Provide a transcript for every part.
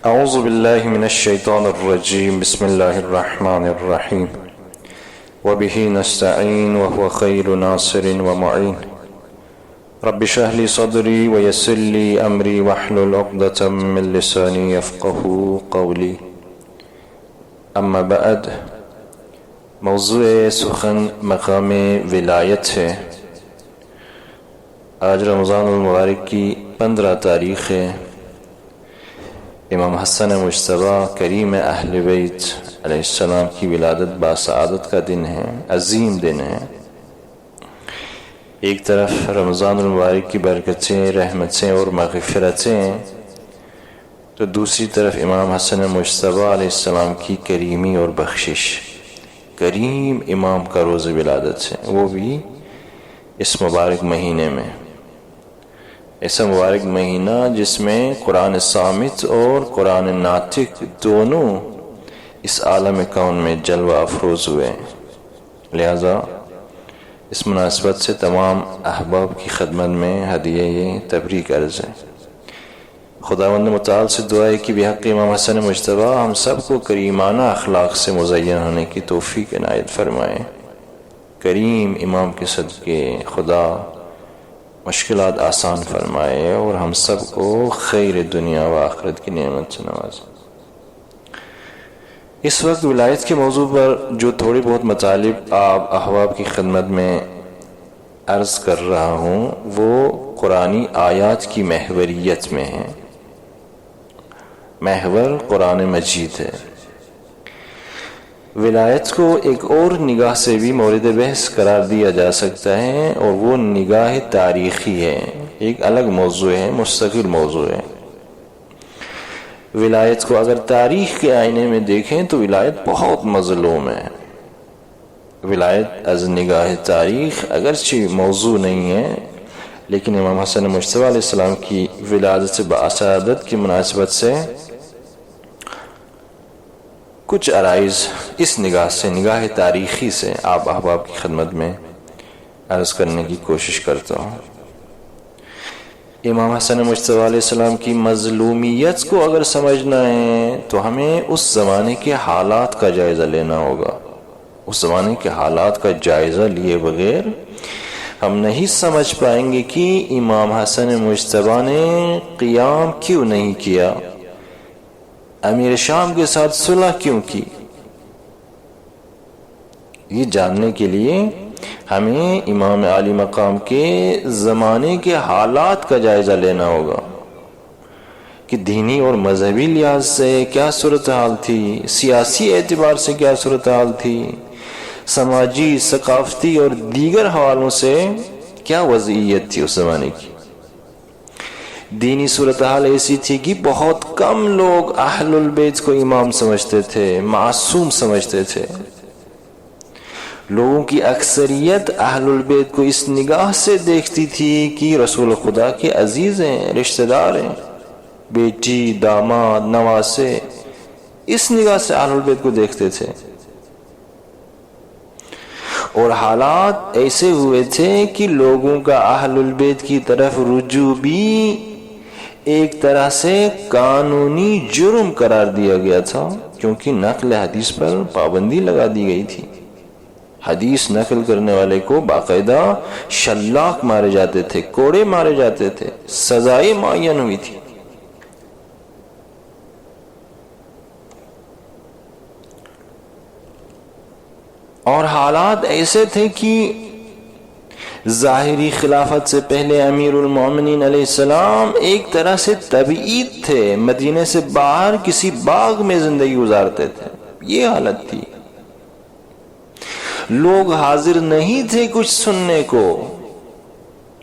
اعوذ باللہ من الشیطان الرجیم بسم اللہ الرحمن الرحیم وبہ نستعین وهو خیر ناصر ومعین رب اشرح لی صدری ویسر لی امری واحلل عقدۃ من لسانی یفقهوا قولی. اما بعد، موضوع سخن مقام ولایت ہے. آج رمضان المبارک کی 15 تاریخ ہے. امام حسن مجتبیٰ کریم اہل بیت علیہ السلام کی ولادت باسعادت کا دن ہے، عظیم دن ہے. ایک طرف رمضان المبارک کی برکتیں، رحمتیں اور مغفرتیں، تو دوسری طرف امام حسن مجتبیٰ علیہ السلام کی کریمی اور بخشش. کریم امام کا روز ولادت ہے، وہ بھی اس مبارک مہینے میں. ایسا مبارک مہینہ جس میں قرآن صامت اور قرآن ناطق دونوں اس عالم کون میں جلوہ افروز ہوئے. لہذا اس مناسبت سے تمام احباب کی خدمت میں ہدیہ یہ تبریک عرض ہے. خداوند متعال سے دعا ہے کہ بحق امام حسن مجتبیٰ ہم سب کو کریمانہ اخلاق سے مزین ہونے کی توفیق عنایت فرمائے. کریم امام کے صدقے خدا مشکلات آسان فرمائے اور ہم سب کو خیر دنیا و آخرت کی نعمت سے نوازے. اس وقت ولایت کے موضوع پر جو تھوڑی بہت مطالب آپ احباب کی خدمت میں عرض کر رہا ہوں وہ قرآنی آیات کی محوریت میں ہے. محور قرآن مجید ہے. ولایت کو ایک اور نگاہ سے بھی مورد بحث قرار دیا جا سکتا ہے اور وہ نگاہ تاریخی ہے. ایک الگ موضوع ہے، مستقل موضوع ہے. ولایت کو اگر تاریخ کے آئینے میں دیکھیں تو ولایت بہت مظلوم ہے. ولایت از نگاہ تاریخ اگرچہ موضوع نہیں ہے، لیکن امام حسن مجتبیٰ علیہ السلام کی ولادت باسعادت کی مناسبت سے کچھ عرائض اس نگاہ سے، نگاہ تاریخی سے آپ احباب کی خدمت میں عرض کرنے کی کوشش کرتا ہوں. امام حسن مجتبیٰ علیہ السلام کی مظلومیت کو اگر سمجھنا ہے تو ہمیں اس زمانے کے حالات کا جائزہ لینا ہوگا. اس زمانے کے حالات کا جائزہ لیے بغیر ہم نہیں سمجھ پائیں گے کہ امام حسن مجتبیٰ نے قیام کیوں نہیں کیا، امیر شام کے ساتھ صلح کیوں کی. یہ جاننے کے لیے ہمیں امام عالی مقام کے زمانے کے حالات کا جائزہ لینا ہوگا کہ دینی اور مذہبی لحاظ سے کیا صورتحال تھی، سیاسی اعتبار سے کیا صورتحال تھی، سماجی، ثقافتی اور دیگر حوالوں سے کیا وضعیت تھی اس زمانے کی. دینی صورتحال ایسی تھی کہ بہت کم لوگ اہل البیت کو امام سمجھتے تھے، معصوم سمجھتے تھے. لوگوں کی اکثریت اہل البیت کو اس نگاہ سے دیکھتی تھی کہ رسول خدا کے عزیز ہیں، رشتہ دار ہیں، بیٹی، داماد، نواسے، اس نگاہ سے اہل البیت کو دیکھتے تھے. اور حالات ایسے ہوئے تھے کہ لوگوں کا اہل البیت کی طرف رجوع بھی ایک طرح سے قانونی جرم قرار دیا گیا تھا، کیونکہ نقل حدیث پر پابندی لگا دی گئی تھی. حدیث نقل کرنے والے کو باقاعدہ شلاق مارے جاتے تھے، کوڑے مارے جاتے تھے، سزائیں معین ہوئی تھی. اور حالات ایسے تھے کہ ظاہری خلافت سے پہلے امیر المومنین علیہ السلام ایک طرح سے تبعید تھے، مدینے سے باہر کسی باغ میں زندگی گزارتے تھے. یہ حالت تھی. لوگ حاضر نہیں تھے کچھ سننے کو،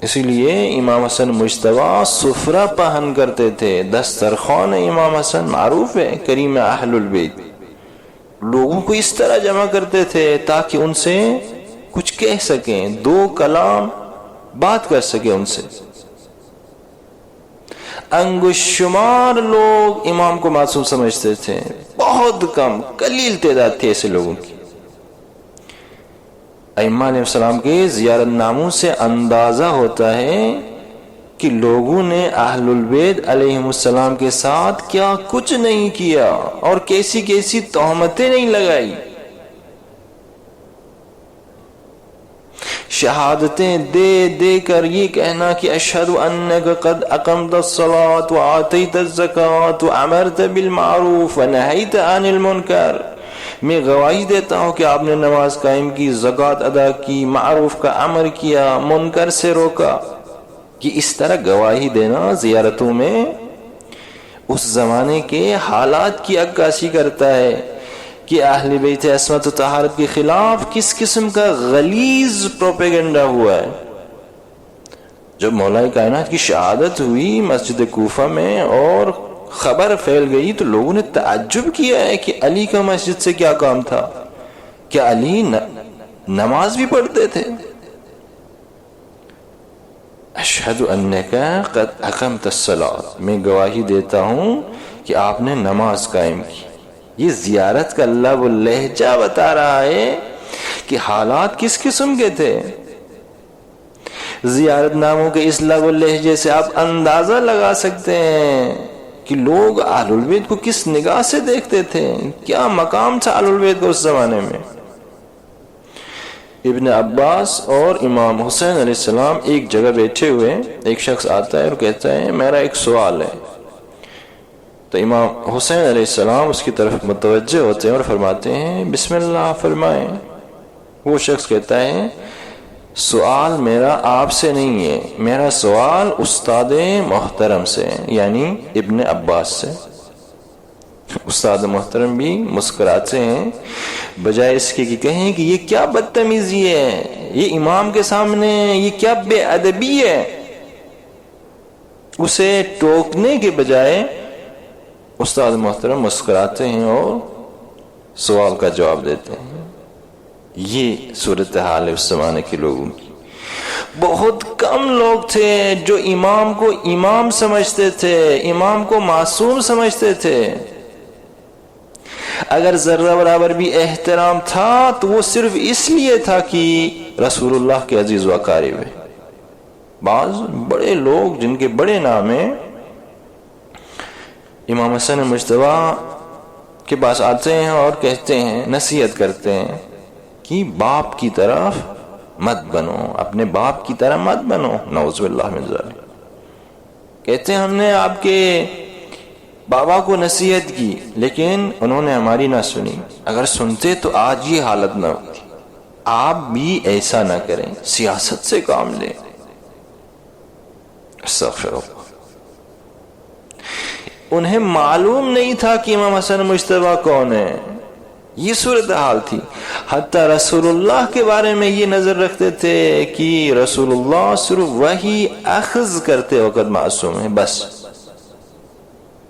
اسی لیے امام حسن مجتبیٰ سفرہ پہن کرتے تھے. دسترخوان امام حسن معروف ہے، کریم اہل البیت. لوگوں کو اس طرح جمع کرتے تھے تاکہ ان سے کچھ کہہ سکیں، دو کلام بات کر سکیں ان سے. انگشت شمار لوگ امام کو معصوم سمجھتے تھے، بہت کم، قلیل تعداد تھی ایسے لوگوں کی. ائمہ علیہ السلام کے زیارت ناموں سے اندازہ ہوتا ہے کہ لوگوں نے اہل البیت علیہم السلام کے ساتھ کیا کچھ نہیں کیا اور کیسی کیسی تہمتیں نہیں لگائی، شہادتیں دے دے کر یہ کہنا کہ اشہد انک قد اقمت الصلاۃ وآتیت الزکاۃ وامرت بالمعروف ونہیت عن المنکر، میں گواہی دیتا ہوں کہ آپ نے نماز قائم کی، زکوٰۃ ادا کی، معروف کا امر کیا، منکر سے روکا۔ کہ اس طرح گواہی دینا زیارتوں میں اس زمانے کے حالات کی عکاسی کرتا ہے کہ اہل بیت عصمت و طہارت کے خلاف کس قسم کا غلیظ پروپیگنڈا ہوا ہے۔ جب مولا کائنات کی شہادت ہوئی مسجد کوفہ میں اور خبر پھیل گئی تو لوگوں نے تعجب کیا ہے کہ علی کا مسجد سے کیا کام تھا، کیا علی نماز بھی پڑھتے تھے؟ اشہد انک قد اقمت الصلاۃ، میں گواہی دیتا ہوں کہ آپ نے نماز قائم کی۔ یہ زیارت کا لب و لہجہ بتا رہا ہے کہ حالات کس قسم کے تھے۔ زیارت ناموں کے اس لب و لہجے سے آپ اندازہ لگا سکتے ہیں کہ لوگ اہل البیت کو کس نگاہ سے دیکھتے تھے، کیا مقام تھا اہل البیت کا اس زمانے میں۔ ابن عباس اور امام حسین علیہ السلام ایک جگہ بیٹھے ہوئے، ایک شخص آتا ہے اور کہتا ہے میرا ایک سوال ہے، تو امام حسین علیہ السلام اس کی طرف متوجہ ہوتے ہیں اور فرماتے ہیں بسم اللہ فرمائیں۔ وہ شخص کہتا ہے سوال میرا آپ سے نہیں ہے، میرا سوال استاد محترم سے ہے، یعنی ابن عباس سے۔ استاد محترم بھی مسکراتے ہیں، بجائے اس کے کہ کہیں کہ یہ کیا بدتمیزی ہے، یہ امام کے سامنے یہ کیا بے ادبی ہے، اسے ٹوکنے کے بجائے استاد محترم مسکراتے ہیں اور سوال کا جواب دیتے ہیں۔ یہ صورتحال ہے اس زمانے کے لوگوں کی۔ بہت کم لوگ تھے جو امام کو امام سمجھتے تھے، امام کو معصوم سمجھتے تھے۔ اگر ذرہ برابر بھی احترام تھا تو وہ صرف اس لیے تھا کہ رسول اللہ کے عزیز و اقارب ہیں۔ بعض بڑے لوگ جن کے بڑے نام ہیں امام حسن مجتبی کے پاس آتے ہیں اور کہتے ہیں، نصیحت کرتے ہیں کہ باپ کی طرف مت بنو، اپنے باپ کی طرح مت بنو، نعوذ باللہ من ذلک۔ کہتے ہیں ہم نے آپ کے بابا کو نصیحت کی لیکن انہوں نے ہماری نہ سنی، اگر سنتے تو آج یہ حالت نہ ہوتی۔ آپ بھی ایسا نہ کریں، سیاست سے کام لیں۔ استغفر اللہ۔ انہیں معلوم نہیں تھا کہ امام حسن مجتبی کون ہے، یہ صورتحال تھی۔ حتی رسول اللہ کے بارے میں یہ نظر رکھتے تھے کہ رسول اللہ صرف وحی اخذ کرتے وقت معصوم ہے، بس۔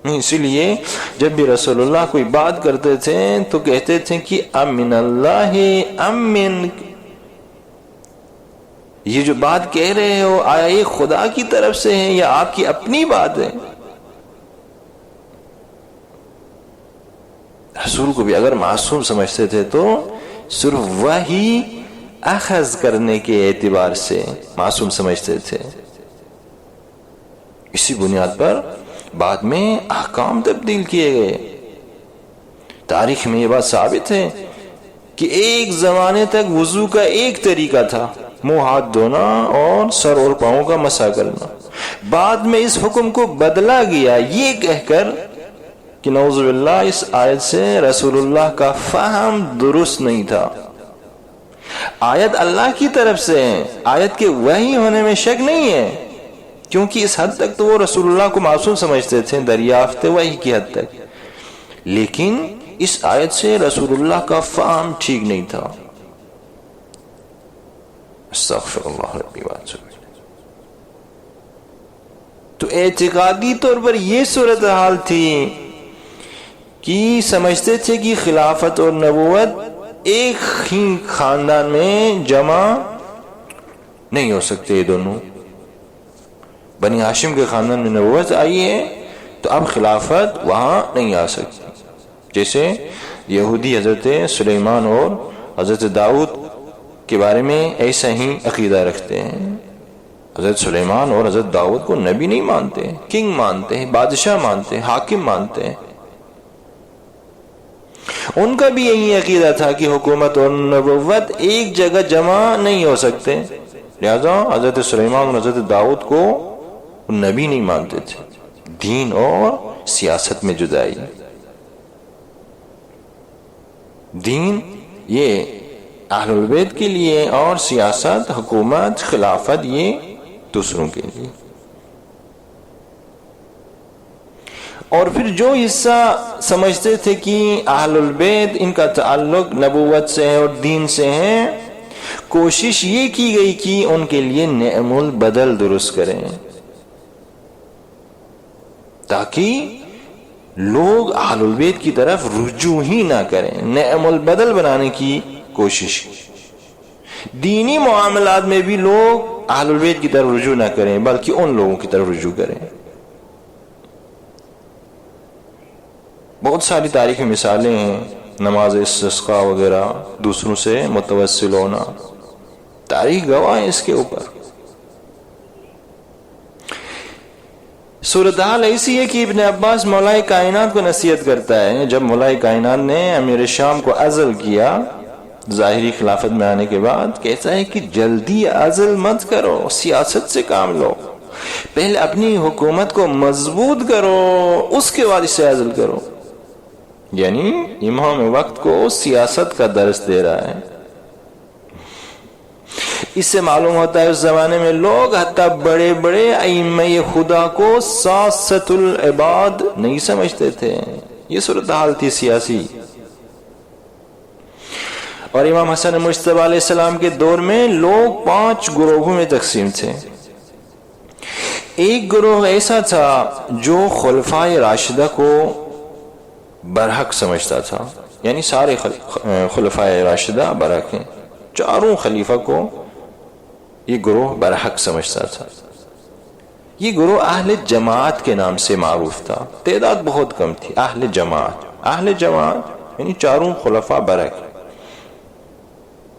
اسی لیے جب بھی رسول اللہ کوئی بات کرتے تھے تو کہتے تھے کہ امن اللہ امن، یہ جو بات کہہ رہے ہو آیا یہ خدا کی طرف سے ہے یا آپ کی اپنی بات ہے؟ رسول کو بھی اگر معصوم سمجھتے تھے تو صرف وحی اخذ کرنے کے اعتبار سے معصوم سمجھتے تھے۔ اسی بنیاد پر بعد میں احکام تبدیل کیے گئے۔ تاریخ میں یہ بات ثابت ہے کہ ایک زمانے تک وضو کا ایک طریقہ تھا، منہ ہاتھ دھونا اور سر اور پاؤں کا مسح کرنا۔ بعد میں اس حکم کو بدلا گیا یہ کہہ کر کہ نعوذ باللہ اس آیت سے رسول اللہ کا فہم درست نہیں تھا۔ آیت اللہ کی طرف سے ہے، آیت کے وحی ہونے میں شک نہیں ہے، کیونکہ اس حد تک تو وہ رسول اللہ کو معصوم سمجھتے تھے، دریافت وحی کی حد تک، لیکن اس آیت سے رسول اللہ کا فہم ٹھیک نہیں تھا۔ استغفر اللہ ربی واتوب۔ تو اعتقادی طور پر یہ صورتحال تھی کہ سمجھتے تھے کہ خلافت اور نبوت ایک ہی خاندان میں جمع نہیں ہو سکتے، یہ دونوں۔ بنی ہاشم کے خاندان میں نبوت آئی ہے تو اب خلافت وہاں نہیں آ سکتی۔ جیسے یہودی حضرت سلیمان اور حضرت داؤد کے بارے میں ایسا ہی عقیدہ رکھتے ہیں۔ حضرت سلیمان اور حضرت داؤد کو نبی نہیں مانتے، کنگ مانتے ہیں، بادشاہ مانتے ہیں، حاکم مانتے ہیں۔ ان کا بھی یہی عقیدہ تھا کہ حکومت اور نبوت ایک جگہ جمع نہیں ہو سکتے، لہذا حضرت سلیمان اور حضرت داؤد کو نبی نہیں مانتے تھے۔ دین اور سیاست میں جدائی، دین یہ اہل البیت کے لیے اور سیاست، حکومت، خلافت یہ دوسروں کے لیے۔ اور پھر جو حصہ سمجھتے تھے کہ اہل البیت ان کا تعلق نبوت سے ہے اور دین سے ہے، کوشش یہ کی گئی کہ ان کے لیے نعم البدل درست کریں تاکہ لوگ اہل البیت کی طرف رجوع ہی نہ کریں، نعم البدل بنانے کی کوشش۔ دینی معاملات میں بھی لوگ اہل البیت کی طرف رجوع نہ کریں بلکہ ان لوگوں کی طرف رجوع کریں۔ بہت ساری تاریخی مثالیں ہیں، نماز استسقاء وغیرہ، دوسروں سے متوسل ہونا، تاریخ گواہ ہے اس کے اوپر۔ صورتحال ایسی ہے کہ ابن عباس مولائے کائنات کو نصیحت کرتا ہے۔ جب مولائے کائنات نے امیر شام کو عزل کیا ظاہری خلافت میں آنے کے بعد، کہتا ہے کہ جلدی عزل مت کرو، سیاست سے کام لو، پہلے اپنی حکومت کو مضبوط کرو، اس کے بعد اسے عزل کرو۔ یعنی امام وقت کو سیاست کا درس دے رہا ہے۔ اس سے معلوم ہوتا ہے اس زمانے میں لوگ حتیٰ بڑے بڑے ائمہ خدا کو ساسۃ العباد نہیں سمجھتے تھے۔ یہ صورتحال تھی سیاسی۔ اور امام حسن مجتبی علیہ السلام کے دور میں لوگ 5 گروہوں میں تقسیم تھے۔ ایک گروہ ایسا تھا جو خلفائے راشدہ کو برحق سمجھتا تھا، یعنی سارے خلفائے راشدہ برحق ہیں، چاروں خلیفہ کو یہ گروہ برحق سمجھتا تھا۔ یہ گروہ اہل جماعت کے نام سے معروف تھا، تعداد بہت کم تھی۔ اہل جماعت، اہل جماعت یعنی چاروں خلفاء برحق،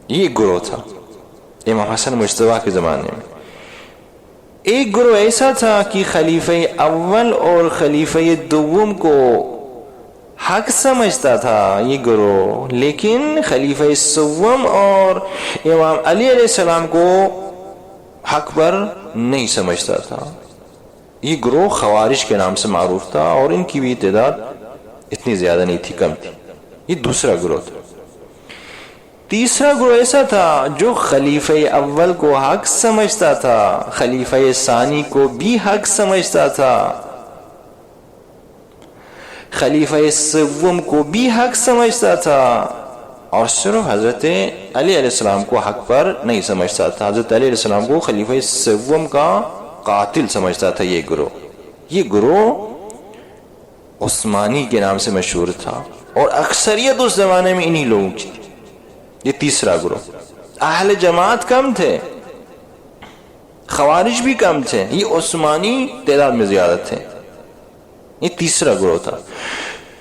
یہ گروہ تھا امام حسن مجتبی کے زمانے میں۔ ایک گروہ ایسا تھا کہ خلیفہ اول اور خلیفہ دوم کو حق سمجھتا تھا یہ گروہ، لیکن خلیفہ سوم اور امام علی علیہ السلام کو حق پر نہیں سمجھتا تھا۔ یہ گروہ خوارج کے نام سے معروف تھا اور ان کی بھی تعداد اتنی زیادہ نہیں تھی، کم تھی۔ یہ دوسرا گروہ تھا۔ تیسرا گروہ ایسا تھا جو خلیفہ اول کو حق سمجھتا تھا، خلیفہ ثانی کو بھی حق سمجھتا تھا، خلیفہ سوم کو بھی حق سمجھتا تھا، اور صرف حضرت علی علیہ السلام کو حق پر نہیں سمجھتا تھا۔ حضرت علی علیہ السلام کو خلیفہ سوم کا قاتل سمجھتا تھا۔ یہ گروہ عثمانی کے نام سے مشہور تھا اور اکثریت اس زمانے میں انہی لوگوں کی تھی۔ یہ تیسرا گروہ۔ اہل جماعت کم تھے، خوارج بھی کم تھے، یہ عثمانی تعداد میں زیادہ تھے۔ یہ تیسرا گروہ تھا۔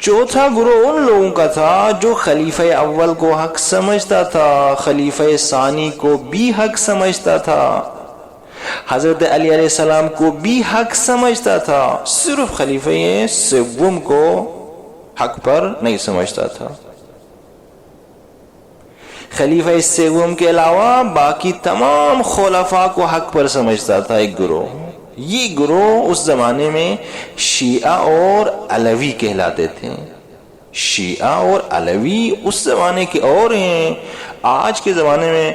چوتھا گروہ ان لوگوں کا تھا جو خلیفہ اول کو حق سمجھتا تھا، خلیفہ ثانی کو بھی حق سمجھتا تھا، حضرت علی علیہ السلام کو بھی حق سمجھتا تھا، صرف خلیفہ سوم کو حق پر نہیں سمجھتا تھا۔ خلیفہ سوم کے علاوہ باقی تمام خلفاء کو حق پر سمجھتا تھا ایک گروہ۔ یہ گروہ اس زمانے میں شیعہ اور علوی کہلاتے تھے۔ شیعہ اور علوی اس زمانے کے اور ہیں، آج کے زمانے میں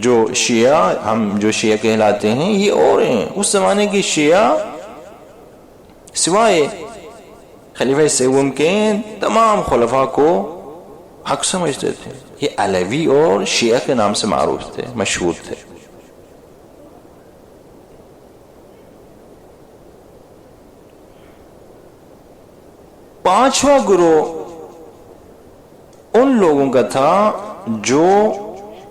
جو شیعہ کہلاتے ہیں یہ اور ہیں۔ اس زمانے کے شیعہ سوائے خلیفہ سوم کے تمام خلفاء کو حق سمجھتے تھے۔ یہ علوی اور شیعہ کے نام سے معروف تھے، مشہور تھے۔ پانچواں گروہ ان لوگوں کا تھا جو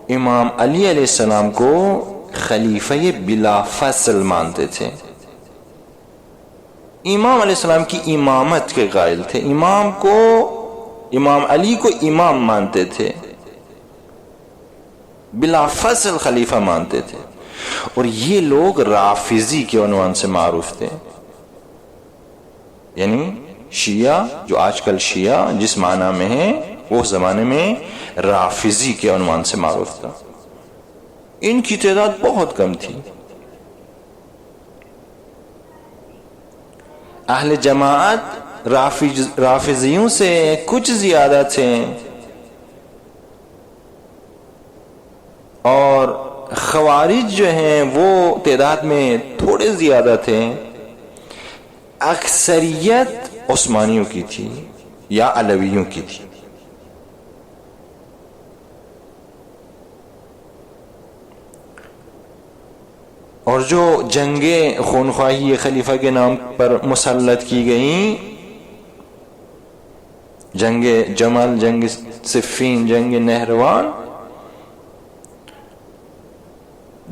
امام علی علیہ السلام کو خلیفہ بلا فصل مانتے تھے، امام علیہ السلام کی امامت کے قائل تھے، امام علی کو امام مانتے تھے، بلا فصل خلیفہ مانتے تھے۔ اور یہ لوگ رافضی کے عنوان سے معروف تھے، یعنی شیعہ جو آج کل شیعہ جس معنی میں ہے وہ زمانے میں رافضی کے عنوان سے معروف تھا. ان کی تعداد بہت کم تھی. اہل جماعت رافضیوں سے کچھ زیادہ تھے، اور خوارج جو ہیں وہ تعداد میں تھوڑے زیادہ تھے. اکثریت عثمانیوں کی تھی یا علویوں کی تھی. اور جو جنگیں خونخواہی خلیفہ کے نام پر مسلط کی گئیں، جنگ جمل، جنگ صفین، جنگ نہروان،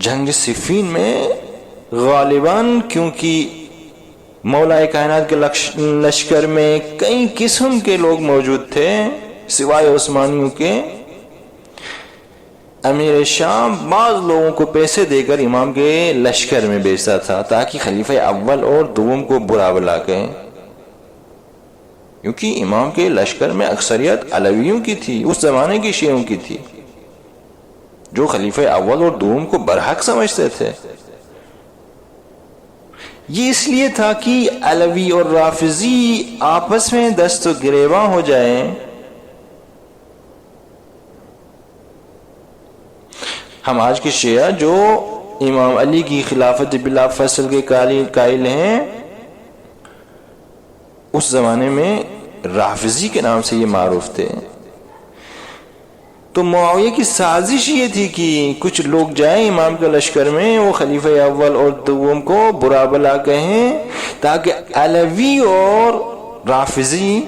جنگ صفین میں غالباً کیونکہ مولا کائنات کے لشکر میں کئی قسم کے لوگ موجود تھے سوائے عثمانیوں کے، امیر شام بعض لوگوں کو پیسے دے کر امام کے لشکر میں بیچتا تھا تاکہ خلیفہ اول اور دوم کو برا بلا کہیں، کیونکہ امام کے لشکر میں اکثریت علویوں کی تھی، اس زمانے کی شیعوں کی تھی جو خلیفہ اول اور دوم کو برحق سمجھتے تھے. یہ اس لیے تھا کہ علوی اور رافضی آپس میں دست و گریباں ہو جائیں. ہم آج کے شیعہ جو امام علی کی خلافت بلا فصل کے قائل ہیں، اس زمانے میں رافضی کے نام سے یہ معروف تھے. تو معاویہ کی سازش یہ تھی کہ کچھ لوگ جائیں امام کے لشکر میں، وہ خلیفہ اول اور دوم کو برا بلا کہیں تاکہ علوی اور رافضی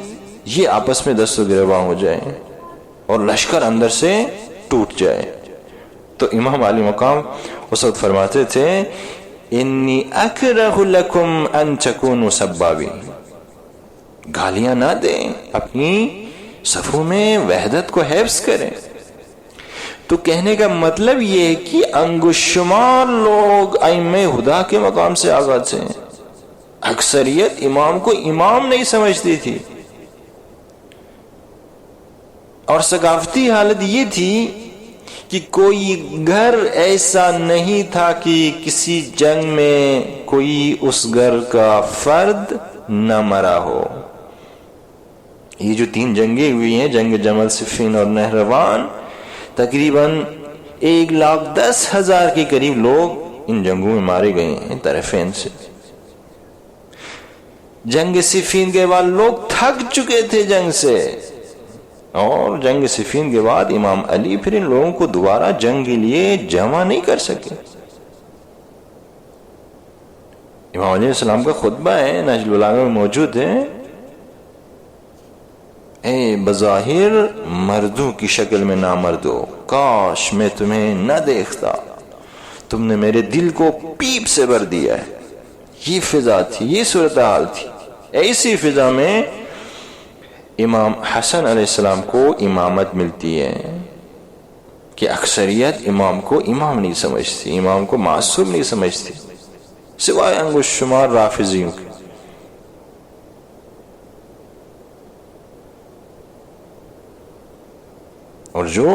یہ آپس میں دست و گریباں ہو جائیں اور لشکر اندر سے ٹوٹ جائے. تو امام علی مقام اس وقت فرماتے تھے انی اکرہ لکم ان تکونوا سبابین، گالیاں نہ دیں، اپنی صفوں میں وحدت کو حفظ کریں. تو کہنے کا مطلب یہ ہے کہ انگشت شمار لوگ ائمہ ہدا کے مقام سے آغاز ہیں، اکثریت امام کو امام نہیں سمجھتی تھی. اور ثقافتی حالت یہ تھی کہ کوئی گھر ایسا نہیں تھا کہ کسی جنگ میں کوئی اس گھر کا فرد نہ مرا ہو. یہ جو 3 جنگیں ہوئی ہیں، جنگ جمل، صفین اور نہروان، تقریباً 1,10,000 کے قریب لوگ ان جنگوں میں مارے گئے ہیں طرفین سے. جنگ صفین کے بعد لوگ تھک چکے تھے جنگ سے، اور جنگ صفین کے بعد امام علی پھر ان لوگوں کو دوبارہ جنگ کے لیے جمع نہیں کر سکے. امام علیہ السلام کا خطبہ ہے، نہج البلاغہ میں موجود ہے، اے بظاہر مردوں کی شکل میں نامردو، کاش میں تمہیں نہ دیکھتا، تم نے میرے دل کو پیپ سے بھر دیا ہے. یہ فضا تھی، یہ صورتحال تھی. ایسی فضا میں امام حسن علیہ السلام کو امامت ملتی ہے کہ اکثریت امام کو امام نہیں سمجھتی، امام کو معصوم نہیں سمجھتی سوائے انگشت شمار رافضیوں کے. اور جو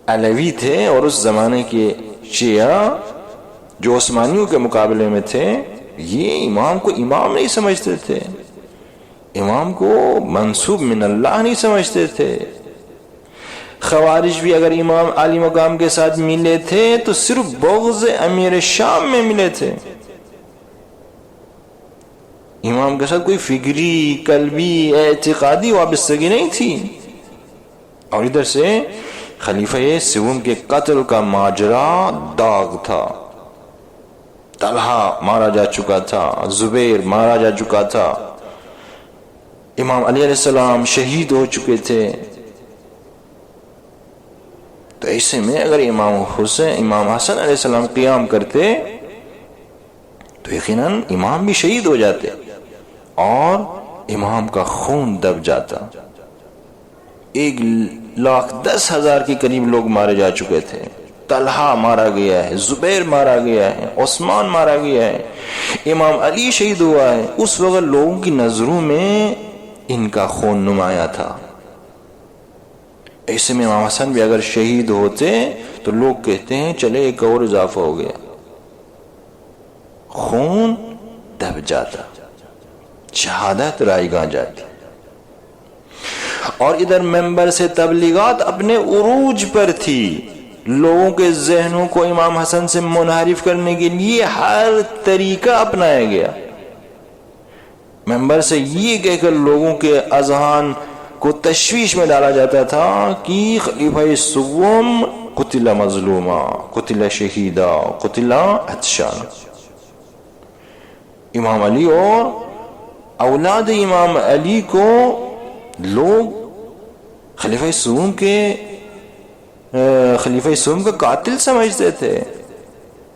علوی تھے اور اس زمانے کے شیعہ جو عثمانیوں کے مقابلے میں تھے، یہ امام کو امام نہیں سمجھتے تھے، امام کو منصوب من اللہ نہیں سمجھتے تھے. خوارج بھی اگر امام علی مقام کے ساتھ ملے تھے تو صرف بغض امیر شام میں ملے تھے، امام کے ساتھ کوئی فکری، قلبی، اعتقادی وابستگی نہیں تھی. اور ادھر سے خلیفہ سوم کے قتل کا ماجرا داغ تھا. طلحہ مارا جا چکا تھا، زبیر مارا جا چکا تھا، امام علی علیہ السلام شہید ہو چکے تھے. تو ایسے میں اگر امام حسن علیہ السلام قیام کرتے تو یقیناً امام بھی شہید ہو جاتے اور امام کا خون دب جاتا. 1,10,000 کے قریب لوگ مارے جا چکے تھے. طلحہ مارا گیا ہے، زبیر مارا گیا ہے، عثمان مارا گیا ہے، امام علی شہید ہوا ہے، اس وقت لوگوں کی نظروں میں ان کا خون نمایاں تھا۔ ایسے میں امام حسن بھی اگر شہید ہوتے تو لوگ کہتے ہیں چلے ایک اور اضافہ ہو گیا، خون دب جاتا، شہادت رائیگاں جاتی۔ اور ادھر ممبر سے تبلیغات اپنے عروج پر تھی، لوگوں کے ذہنوں کو امام حسن سے منحرف کرنے کے لیے ہر طریقہ اپنایا گیا۔ ممبر سے یہ کہہ کر لوگوں کے اذہان کو تشویش میں ڈالا جاتا تھا کہ خلیفہ سوم قتل مظلوما، قتل شہیدا، قتل عطشان۔ امام علی اور اولاد امام علی کو لوگ خلیفہ سوم کا قاتل سمجھتے تھے،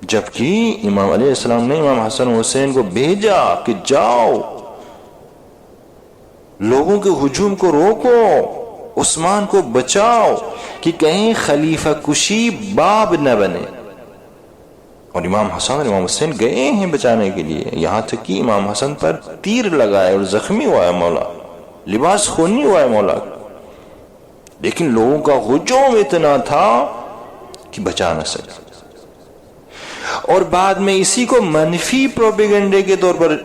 جبکہ امام علیہ السلام نے امام حسن حسین کو بھیجا کہ جاؤ لوگوں کے ہجوم کو روکو، عثمان کو بچاؤ کہ کہیں خلیفہ کشی باب نہ بنے۔ اور امام حسن اور امام حسین گئے ہیں بچانے کے لیے، یہاں تک کہ امام حسن پر تیر لگائے اور زخمی ہوا ہے مولا، لباس خونی ہوا ہے مولا، لیکن لوگوں کا ہجوم اتنا تھا کہ بچا نہ سکے۔ اور بعد میں اسی کو منفی پروپیگنڈے کے طور پر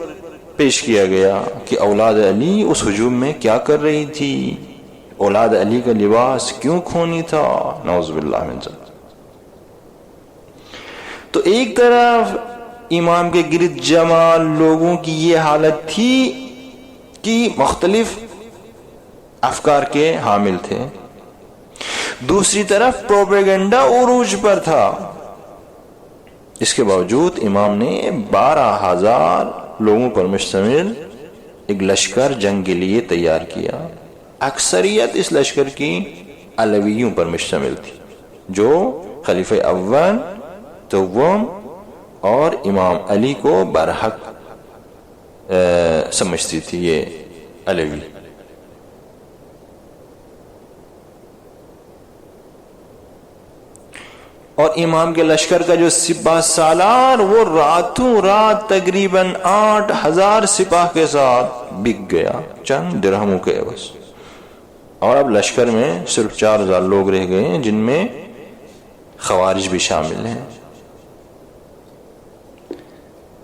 پیش کیا گیا کہ اولاد علی اس ہجوم میں کیا کر رہی تھی، اولاد علی کا لباس کیوں خونی تھا، نعوذ باللہ من ذلک۔ تو ایک طرف امام کے گرد جمع لوگوں کی یہ حالت تھی کہ مختلف افکار کے حامل تھے، دوسری طرف پروپیگنڈا عروج پر تھا۔ اس کے باوجود امام نے 12,000 لوگوں پر مشتمل ایک لشکر جنگ کے لیے تیار کیا۔ اکثریت اس لشکر کی علویوں پر مشتمل تھی، جو خلیفہ اول، دوم اور امام علی کو برحق سمجھتی تھی یہ علوی۔ اور امام کے لشکر کا جو سپاہ سالار وہ راتوں رات تقریباً 8,000 سپاہ کے ساتھ بک گیا چند درہموں کے عوض۔ اور اب لشکر میں صرف 4,000 لوگ رہ گئے ہیں، جن میں خوارج بھی شامل ہیں۔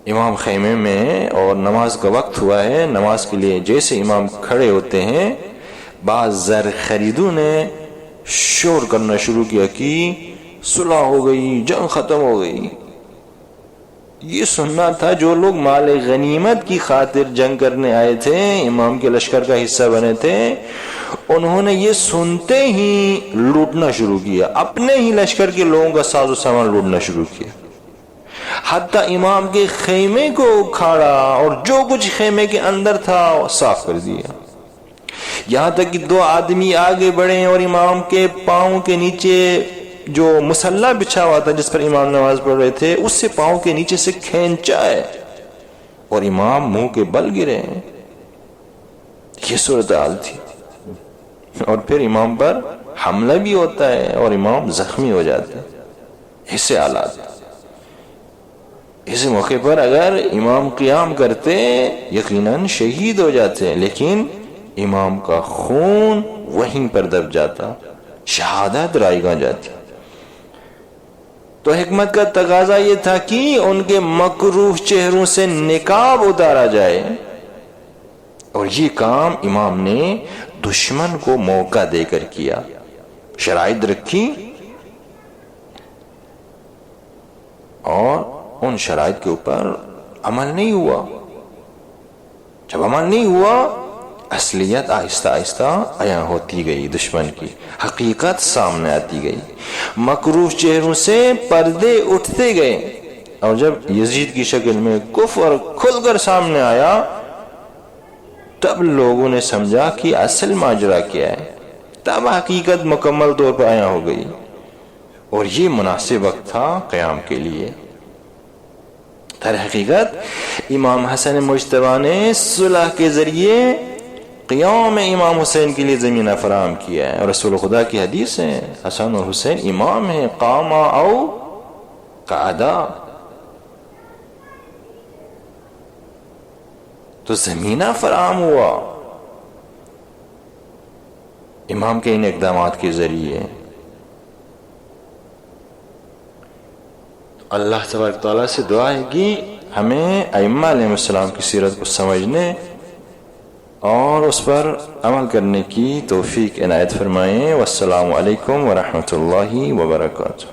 امام خیمے میں اور نماز کا وقت ہوا ہے، نماز کے لیے جیسے امام کھڑے ہوتے ہیں، بعض زر خریدوں نے شور کرنا شروع کیا کہ صلح ہو گئی، جنگ ختم ہو گئی۔ یہ سننا تھا جو لوگ مال غنیمت کی خاطر جنگ کرنے آئے تھے، امام کے لشکر کا حصہ بنے تھے، انہوں نے یہ سنتے ہی لوٹنا شروع کیا، اپنے ہی لشکر کے لوگوں کا ساز و سامان لوٹنا شروع کیا، حتیٰ امام کے خیمے کو اکھاڑا اور جو کچھ خیمے کے اندر تھا صاف کر دیا۔ یہاں تک کہ 2 آدمی آگے بڑھے اور امام کے پاؤں کے نیچے جو مسلح بچھا ہوا تھا جس پر امام نماز پڑھ رہے تھے، اس سے پاؤں کے نیچے سے کھینچا ہے اور امام منہ کے بل گرے ہیں۔ یہ صورتحال تھی، اور پھر امام پر حملہ بھی ہوتا ہے اور امام زخمی ہو جاتے ہیں۔ ایسے حالات، اس موقع پر اگر امام قیام کرتے یقیناً شہید ہو جاتے، لیکن امام کا خون وہیں پر دب جاتا، شہادت رائیگاں جاتی۔ تو حکمت کا تقاضا یہ تھا کہ ان کے مکروہ چہروں سے نقاب اتارا جائے، اور یہ کام امام نے دشمن کو موقع دے کر کیا۔ شرائط رکھی اور ان شرائط کے اوپر عمل نہیں ہوا۔ جب عمل نہیں ہوا، اصلیت آہستہ آہستہ عیاں ہوتی گئی، دشمن کی حقیقت سامنے آتی گئی، مکروہ چہروں سے پردے اٹھتے گئے، اور جب یزید کی شکل میں کفر کھل کر سامنے آیا، تب لوگوں نے سمجھا کہ اصل ماجرا کیا ہے، تب حقیقت مکمل طور پر عیاں ہو گئی، اور یہ مناسب وقت تھا قیام کے لیے۔ در حقیقت امام حسن مجتبی نے صلح کے ذریعے قیام امام حسین کے لیے زمینہ فراہم کیا ہے، اور رسول خدا کی حدیث ہے حسن اور حسین امام ہیں، قاما او قعدا، تو زمینہ فراہم ہوا امام کے ان اقدامات کے ذریعے۔ اللہ تبارک تعالیٰ سے دعا ہے کہ ہمیں ائمہ علیہ السلام کی سیرت کو سمجھنے اور اس پر عمل کرنے کی توفیق عنایت فرمائیں۔ والسلام علیکم ورحمۃ اللہ وبرکاتہ۔